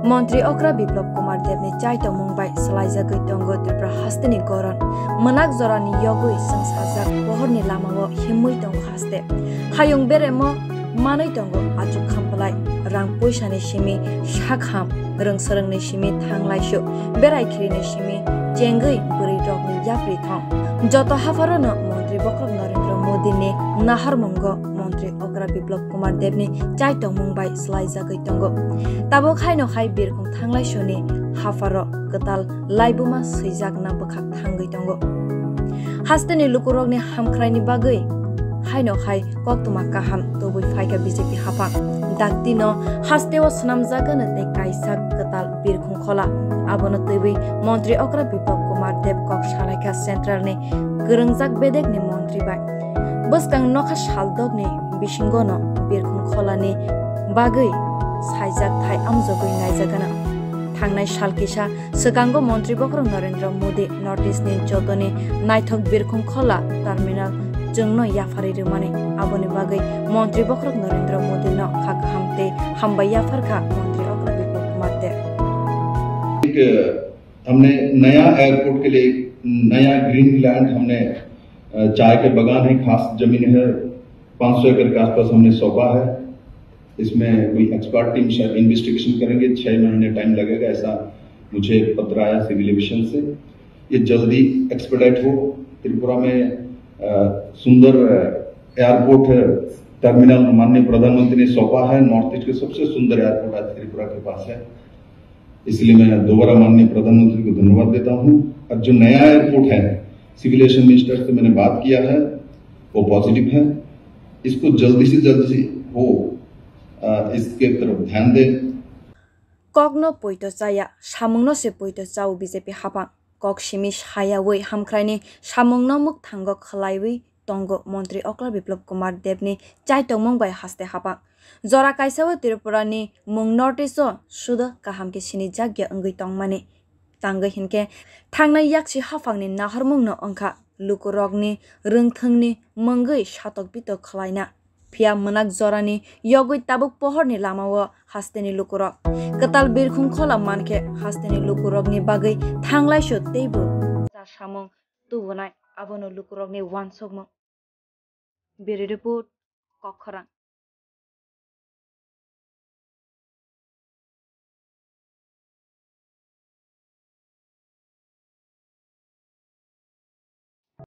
मंत्री अक्रा बिप्लब कुमार देवनि चाइतो मुंबाई सलाइजागै दंगो त्रिपुरा हास्तेनि गरन मनाक जरानि यगै संसाजाक बहरनि लामाव हिमुइ दंगो हास्ते हायुं बेरेमो मानै दंगो आजु खामपलाय रां पैसानि सिमि साखाम रोंसोरोंनि सिमि थांलायसु बेरायखिरिनि सिमि जेंगै बोरै दगनि याफ्रि थं जत हाफारनो मंत्री बक्रम नरेंद्र मोदीनि नाहारमंगो मंत्री अक्रा बिप्लब कुमार देवनि चाइतो मुंबाई सलाइजागै दंगो ताबो खायनो खाय बिरखं थांलायसुनि हाफारो गताल लाइबुमा सैजाक ना बखाक थांगै दंगो हास्तेनि लुकुरगनि हामख्रायनि बागै खायनो खाय कक्तुमा काहाम तबुइ फायका बीजेपी हाफा दाक्तिनो हास्तेओ सनामजागोन ते काइसा गताल बिरखं खोला आबोनो तबुइ मंत्री अक्रा बिप्लब कुमार देव कक सालायका सेंट्रलनि गोरोंजाक बेदेकनि मंत्री बाय बसकां नखा सालदगनि बिसिंगनो बिरखं खोलानि बागै साइजाक थाय आमजगै नायजागोना थांनाय सालकिसा सगांगो मंत्री बक्रम नरेंद्र मोदी नॉर्थ ईस्टनि जतनि नायथक बिरखं खोला टर्मिनल जोंनो याफारि रमाने आबोनि बागै मंत्री बक्रम नरेंद्र मोदी न खाक हमते हमबाय याफारखा मंत्री अक्रा बिप्लब कुमार देव हमने नया एयरपोर्ट के लिए नया ग्रीन लैंड हमने चाय के बगान है, खास जमीन है 500 एकड़ के आसपास हमने सौंपा है। इसमें कोई एक्सपर्ट टीम शायद इन्वेस्टिगेशन करेंगे, 6 महीने टाइम लगेगा ऐसा मुझे पत्र आया सिविल एविएशन से। ये जल्दी एक्सपेडाइट हो। त्रिपुरा में सुंदर एयरपोर्ट टर्मिनल माननीय प्रधानमंत्री ने सौंपा है। नॉर्थ ईस्ट के सबसे सुंदर एयरपोर्ट आज त्रिपुरा के पास है, इसलिए मैं दोबारा माननीय प्रधानमंत्री को धन्यवाद देता हूं। अब जो नया एयरपोर्ट है, सिविल एविएशन मिनिस्टर से मैंने बात किया है, वो पॉजिटिव है। इसको जल्दी से हो इसके तरफ ध्यान दें। कॉकनो पोइतो चाया सामुंगनो से पोइतो चाउ बीजेपी हापा कॉक सिमी सायावै हामख्रायनि सामुंगनो मुख थांगो खलायवै तंगो मंत्री अक्रा बिप्लब कुमार देवनि चाइतो मुंबाई हास्ते हापा जरा काइसाव त्रिपुरानि मुंग नॉर्थ ईस्ट सुद काहामके सिनि जाग्य अंगै तंगमाने तांगै हिनके थांनाय याक्सि हाफांनि नाहरमुंनो अंखा लुकुरगनि रोंथोंनि मंगै सातक बितक खलायना फिया मनाक जरानि यगै ताबुक पहरनि लामाव हास्तेनि लुकुरग गताल बिरखं खोला मानके हास्तेनि लुकुरगनि बागै थांलायसो तेबो सामुं तुबुनाय आबोनो लुकुरगनि वानसगमो बेरे रिपोर्ट कखरा।